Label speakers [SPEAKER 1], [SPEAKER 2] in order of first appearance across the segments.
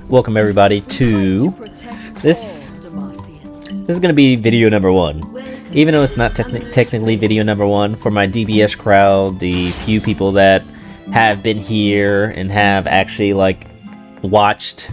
[SPEAKER 1] Welcome everybody to this. This is going to be video number 1. Even though it's not technically video number 1 for my DBS crowd, the few people that have been here and have actually like watched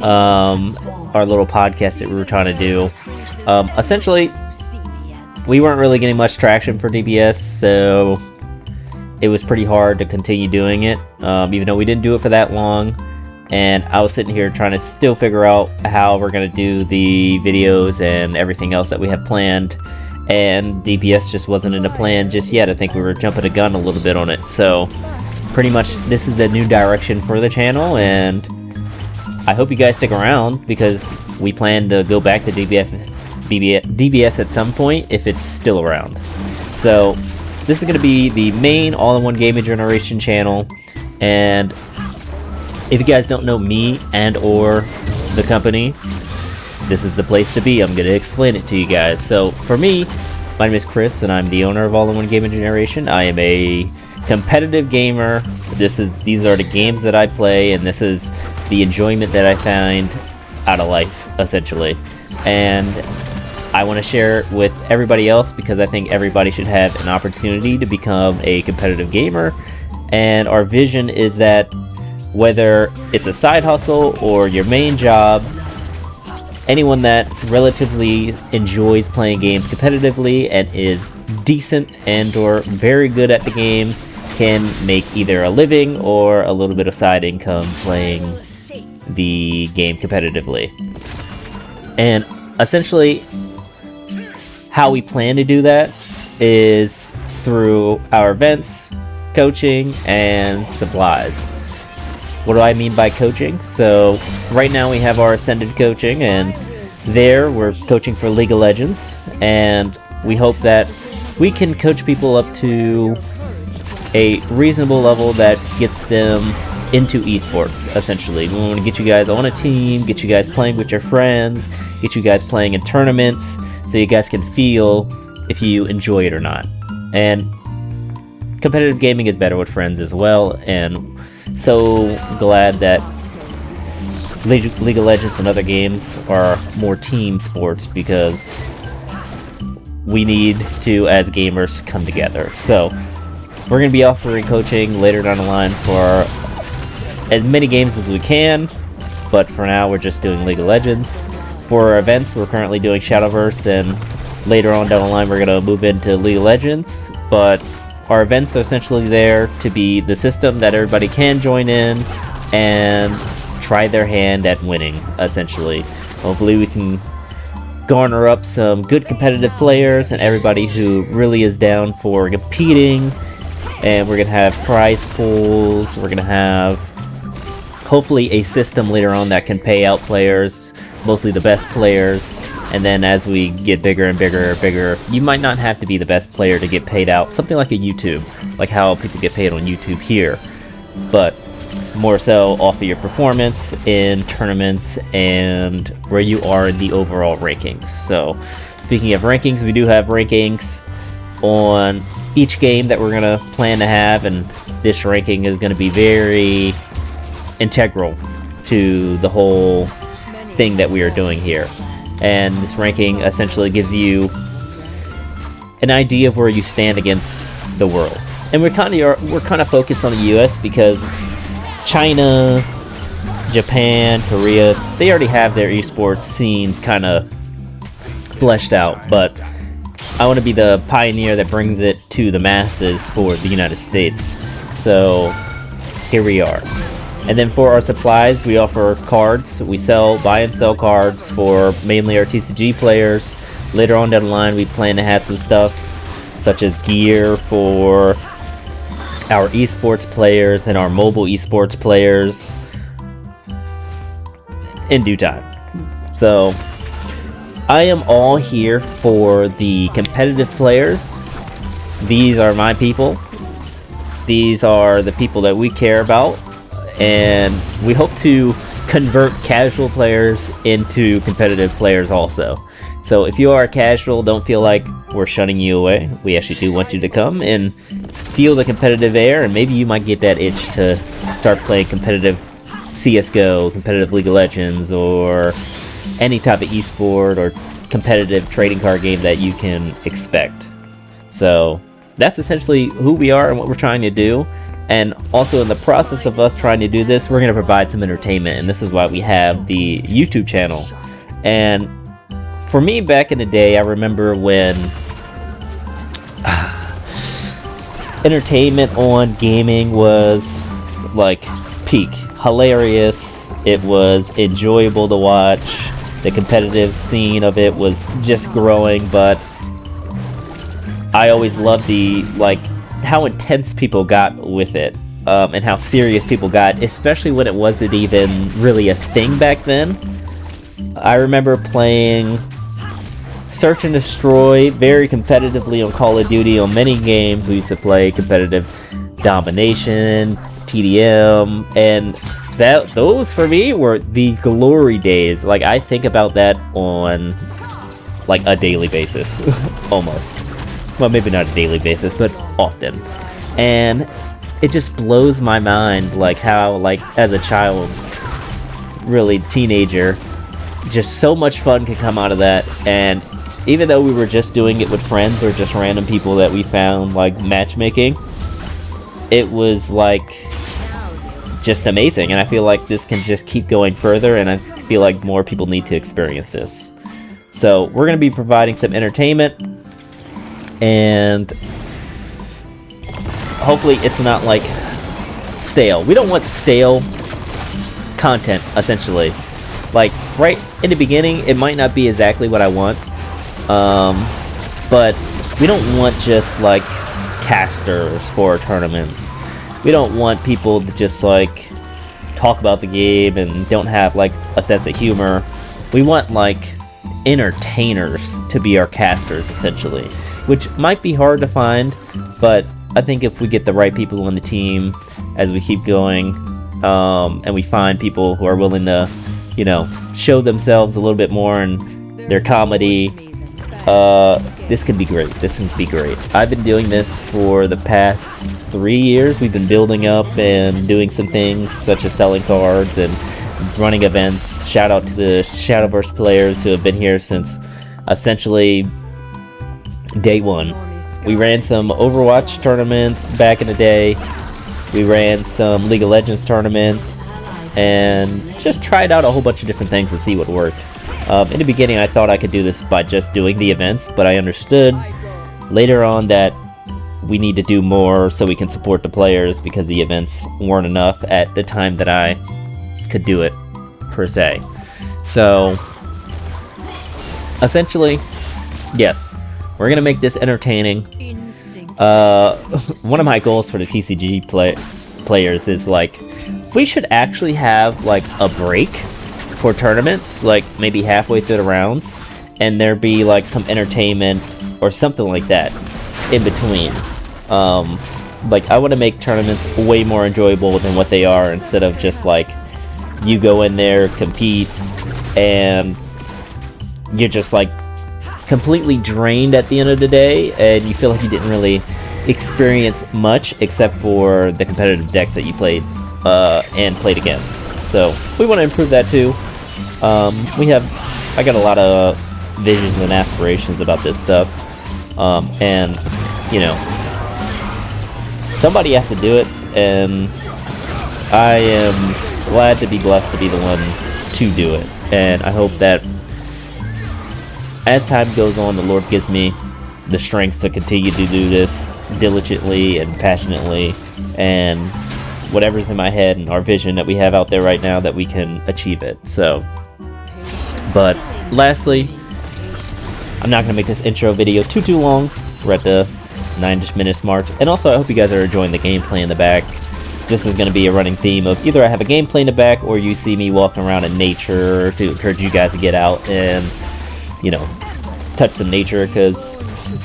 [SPEAKER 1] our little podcast that we were trying to do. Essentially, we weren't really getting much traction for DBS, so it was pretty hard to continue doing it, even though we didn't do it for that long. And I was sitting here trying to still figure out how we're going to do the videos and everything else that we have planned. And DBS just wasn't in the plan just yet. I think we were jumping the gun a little bit on it. So pretty much this is the new direction for the channel. And I hope you guys stick around because we plan to go back to DBS at some point if it's still around. So this is going to be the main all-in-one gaming generation channel. And if you guys don't know me and or the company, this is the place to be. I'm going to explain it to you guys. So for me, my name is Chris and I'm the owner of All-in-One Gaming Generation. I am a competitive gamer. These are the games that I play, and this is the enjoyment that I find out of life, essentially. And I want to share it with everybody else because I think everybody should have an opportunity to become a competitive gamer. And our vision is that whether it's a side hustle or your main job, anyone that relatively enjoys playing games competitively and is decent and or very good at the game can make either a living or a little bit of side income playing the game competitively. And essentially how we plan to do that is through our events, coaching, and supplies. What do I mean by coaching? So right now we have our Ascended coaching, and there we're coaching for League of Legends, and we hope that we can coach people up to a reasonable level that gets them into esports, essentially. We want to get you guys on a team, get you guys playing with your friends, get you guys playing in tournaments, so you guys can feel if you enjoy it or not. And competitive gaming is better with friends as well, and so glad that League of Legends and other games are more team sports because we need to, as gamers, come together. So we're going to be offering coaching later down the line for as many games as we can, but for now we're just doing League of Legends. For our events, we're currently doing Shadowverse, and later on down the line we're going to move into League of Legends, but our events are essentially there to be the system that everybody can join in and try their hand at winning, essentially. Hopefully we can garner up some good competitive players and everybody who really is down for competing, and we're going to have prize pools. We're going to have hopefully a system later on that can pay out players, mostly the best players. And then as we get bigger and bigger, you might not have to be the best player to get paid out. Something like a YouTube, like how people get paid on YouTube here. But more so off of your performance in tournaments and where you are in the overall rankings. So speaking of rankings, we do have rankings on each game that we're going to plan to have. And this ranking is going to be very integral to the whole thing that we are doing here. And this ranking essentially gives you an idea of where you stand against the world. And we're kind of focused on the US because China, Japan, Korea, they already have their esports scenes kind of fleshed out, but I want to be the pioneer that brings it to the masses for the United States. So here we are. And then for our supplies, we offer cards. We buy and sell cards for mainly our TCG players. Later on down the line, we plan to have some stuff such as gear for our esports players and our mobile esports players in due time. So I am all here for the competitive players. These are my people. These are the people that we care about. And we hope to convert casual players into competitive players also. So if you are casual, don't feel like we're shunning you away. We actually do want you to come and feel the competitive air, and maybe you might get that itch to start playing competitive CSGO, competitive League of Legends, or any type of esport or competitive trading card game that you can expect. So that's essentially who we are and what we're trying to do. And also in the process of us trying to do this, we're going to provide some entertainment, and this is why we have the YouTube channel. And for me, back in the day, I remember when entertainment on gaming was like peak. Hilarious, it was enjoyable to watch, the competitive scene of it was just growing, but I always loved the, like, how intense people got with it, and how serious people got, especially when it wasn't even really a thing back then. I remember playing Search and Destroy very competitively on Call of Duty. On many games we used to play competitive domination, TDM, and those for me were the glory days. Like, I think about that on like a daily basis. Almost. Well, maybe not a daily basis, but often. And it just blows my mind, like, how, like, as a child, really teenager, just so much fun could come out of that. And even though we were just doing it with friends or just random people that we found, like, matchmaking, it was like just amazing. And I feel like this can just keep going further, and I feel like more people need to experience this. So we're going to be providing some entertainment, and hopefully it's not like stale. We don't want stale content, essentially. Like, right in the beginning, it might not be exactly what I want, but we don't want just like casters for tournaments. We don't want people to just like talk about the game and don't have like a sense of humor. We want like entertainers to be our casters, essentially, which might be hard to find, but I think if we get the right people on the team as we keep going, and we find people who are willing to, you know, show themselves a little bit more and their comedy, this can be great. This can be great. I've been doing this for the past 3 years. We've been building up and doing some things such as selling cards and running events. Shout out to the Shadowverse players who have been here since essentially day one. We ran some Overwatch tournaments back in the day. We ran some League of Legends tournaments and just tried out a whole bunch of different things to see what worked. In the beginning, I thought I could do this by just doing the events, but I understood later on that we need to do more so we can support the players, because the events weren't enough at the time that I could do it, per se. So, essentially, yes, we're going to make this entertaining. One of my goals for the TCG players is, like, we should actually have, like, a break for tournaments, like, maybe halfway through the rounds, and there be, like, some entertainment or something like that in between. Like, I want to make tournaments way more enjoyable than what they are, instead of just, like, you go in there, compete, and you're just, like, completely drained at the end of the day, and you feel like you didn't really experience much except for the competitive decks that you played and played against. So we want to improve that too. I got a lot of visions and aspirations about this stuff, and you know, somebody has to do it, and I am glad to be blessed to be the one to do it. And I hope that as time goes on, the Lord gives me the strength to continue to do this diligently and passionately, and whatever's in my head and our vision that we have out there right now, that we can achieve it. So, but lastly, I'm not going to make this intro video too long. We're at the 9-ish minutes mark. And also, I hope you guys are enjoying the gameplay in the back. This is going to be a running theme of either I have a gameplay in the back, or you see me walking around in nature to encourage you guys to get out and, you know, touch some nature, because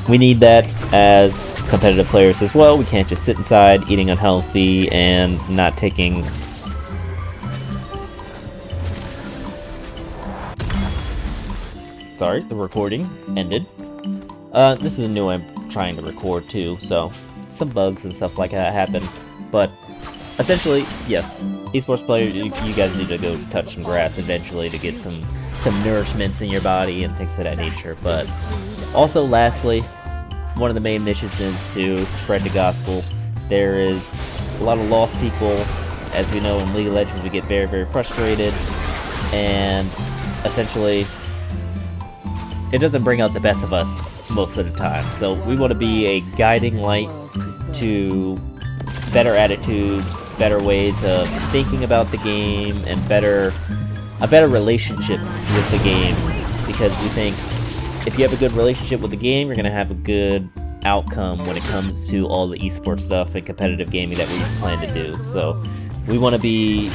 [SPEAKER 1] we need that as competitive players as well. We can't just sit inside eating unhealthy and not taking... Sorry, the recording ended. This is a new one I'm trying to record too, so some bugs and stuff like that happen. But essentially, yes, esports players, you guys need to go touch some grass eventually to get some nourishments in your body and things of that nature. But also, lastly, one of the main missions is to spread the gospel. There is a lot of lost people. As we know, in League of Legends, we get very, very frustrated, and essentially, it doesn't bring out the best of us most of the time. So we want to be a guiding light to better attitudes, better ways of thinking about the game, and a better relationship with the game. Because we think if you have a good relationship with the game, you're going to have a good outcome when it comes to all the esports stuff and competitive gaming that we plan to do. So we want to be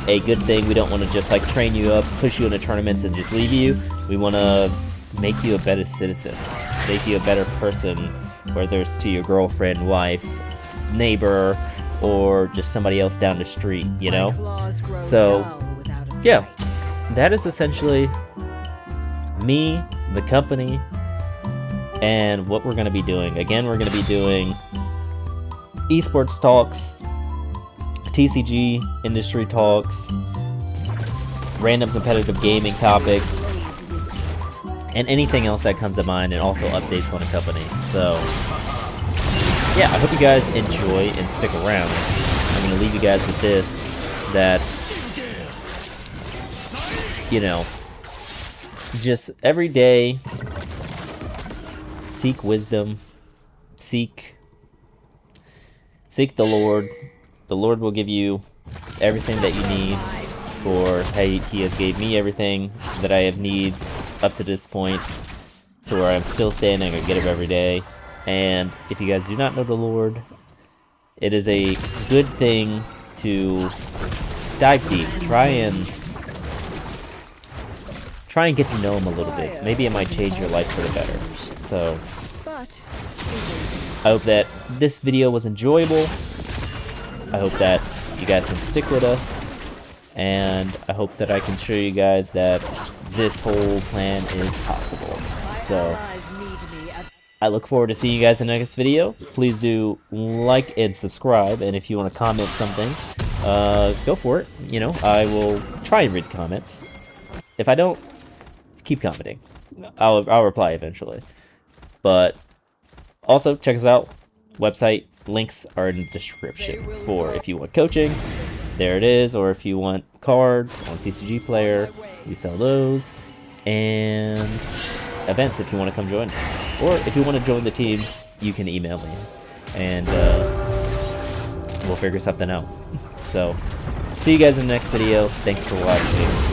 [SPEAKER 1] a good thing. We don't want to just like train you up, push you into tournaments, and just leave you. We want to make you a better citizen, make you a better person, whether it's to your girlfriend, wife, neighbor, or just somebody else down the street, you know? So, yeah, that is essentially me, the company, and what we're going to be doing. Again, we're going to be doing esports talks, TCG industry talks, random competitive gaming topics, and anything else that comes to mind, and also updates on the company. So, yeah, I hope you guys enjoy and stick around. I'm going to leave you guys with this, that, you know, just every day, seek wisdom, seek the Lord. The Lord will give you everything that you need, for hey, He has gave me everything that I have need up to this point, to where I'm still standing. I get up every day. And if you guys do not know the Lord, it is a good thing to dive deep. Try and get to know Him a little bit. Maybe it might change your life for the better. So, I hope that this video was enjoyable. I hope that you guys can stick with us. And I hope that I can show you guys that this whole plan is possible. So, I look forward to seeing you guys in the next video. Please do like and subscribe, and if you want to comment something, go for it. You know, I will try and read comments. If I don't, keep commenting. I'll reply eventually. But also, check us out. Website links are in the description for if you want coaching. There it is. Or if you want cards on TCG Player, we sell those. And events if you want to come join us. Or if you want to join the team, you can email me. And we'll figure something out. So, see you guys in the next video. Thanks for watching.